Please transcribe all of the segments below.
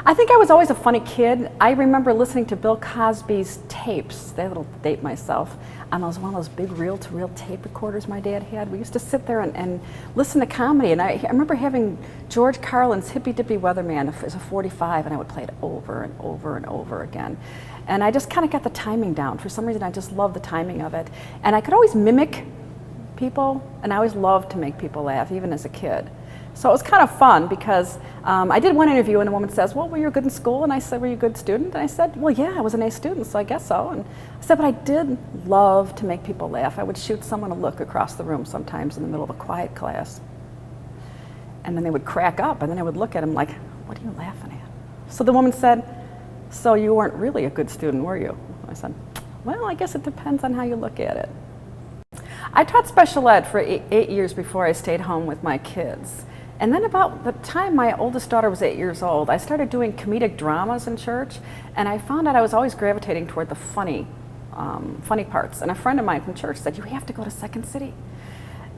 I think I was always a funny kid. I remember listening to Bill Cosby's tapes. That'll date myself. On one of those big reel-to-reel tape recorders my dad had. We used to sit there and listen to comedy. And I remember having George Carlin's Hippy Dippy Weatherman as a 45, and I would play it over and over and over again. And I just kind of got the timing down. For some reason, I just loved the timing of it. And I could always mimic people, and I always loved to make people laugh, even as a kid. So it was kind of fun because I did one interview and a woman says, well, were you good in school? And I said, were you a good student? And I said, well, yeah, I was an A student, so I guess so. And I said, but I did love to make people laugh. I would shoot someone a look across the room sometimes in the middle of a quiet class. And then they would crack up, and then I would look at them like, what are you laughing at? So the woman said, so you weren't really a good student, were you? I said, well, I guess it depends on how you look at it. I taught special ed for 8 years before I stayed home with my kids. And then about the time my oldest daughter was 8 years old, I started doing comedic dramas in church, and I found out I was always gravitating toward the funny parts. And a friend of mine from church said, you have to go to Second City.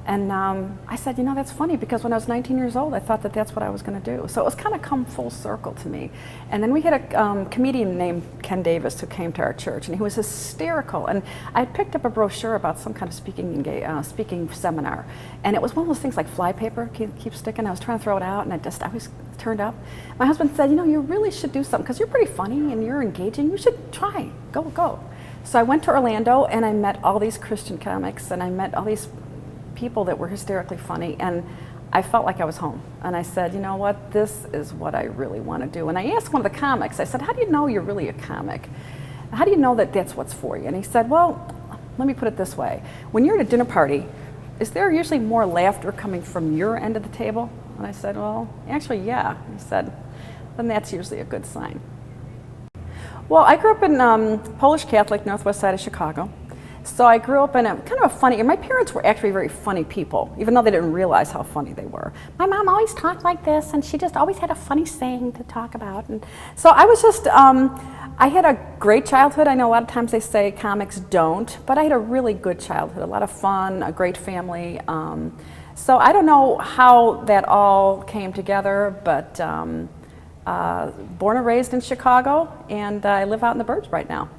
And I said, you know, that's funny, because when I was 19 years old, I thought that that's what I was going to do. So it was kind of come full circle to me. And then we had a comedian named Ken Davis who came to our church, and he was hysterical. And I picked up a brochure about some kind of speaking seminar. And it was one of those things like flypaper, keep sticking. I was trying to throw it out, and I always turned up. My husband said, you know, you really should do something, because you're pretty funny and you're engaging. You should try, go. So I went to Orlando, and I met all these Christian comics, and I met all these people that were hysterically funny, and I felt like I was home. And I said, you know what, this is what I really want to do. And I asked one of the comics, I said, how do you know you're really a comic? How do you know that that's what's for you? And he said, well, let me put it this way. When you're at a dinner party, is there usually more laughter coming from your end of the table? And I said, well, actually, yeah. He said, then that's usually a good sign. Well, I grew up in Polish Catholic, northwest side of Chicago. So I grew up in a kind of a funny, and my parents were actually very funny people, even though they didn't realize how funny they were. My mom always talked like this, and she just always had a funny saying to talk about. And so I was just, I had a great childhood. I know a lot of times they say comics don't, but I had a really good childhood, a lot of fun, a great family. So I don't know how that all came together, but born and raised in Chicago, and I live out in the burbs right now.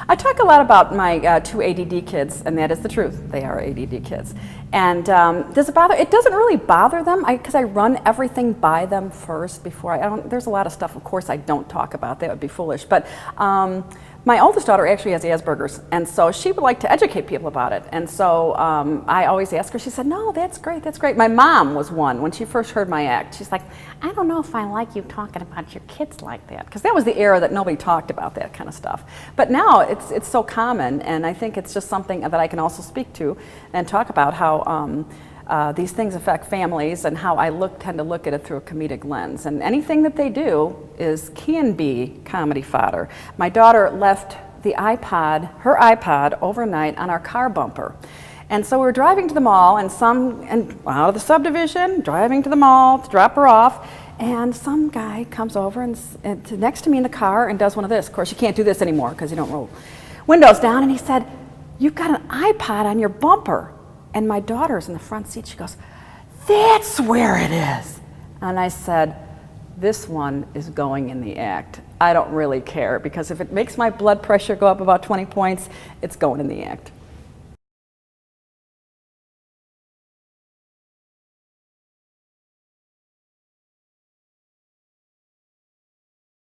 I talk a lot about my two ADD kids, and that is the truth. They are ADD kids. And does it bother? It doesn't really bother them, because I run everything by them first before there's a lot of stuff, of course, I don't talk about. That would be foolish. But my oldest daughter actually has Asperger's, and so she would like to educate people about it. And so I always ask her, she said, no, that's great, that's great. My mom was one, when she first heard my act, she's like, I don't know if I like you talking about your kids like that, because that was the era that nobody talked about that kind of stuff. But now it's so common, and I think it's just something that I can also speak to and talk about how these things affect families, and how I tend to look at it through a comedic lens. And anything that they do can be comedy fodder. My daughter left her iPod overnight on our car bumper. And so we were driving to the mall, and out of the subdivision, driving to the mall to drop her off, and some guy comes over and next to me in the car and does one of this. Of course, you can't do this anymore because you don't roll windows down. And he said, you've got an iPod on your bumper. And my daughter's in the front seat. She goes, that's where it is. And I said, this one is going in the act. I don't really care, because if it makes my blood pressure go up about 20 points, it's going in the act.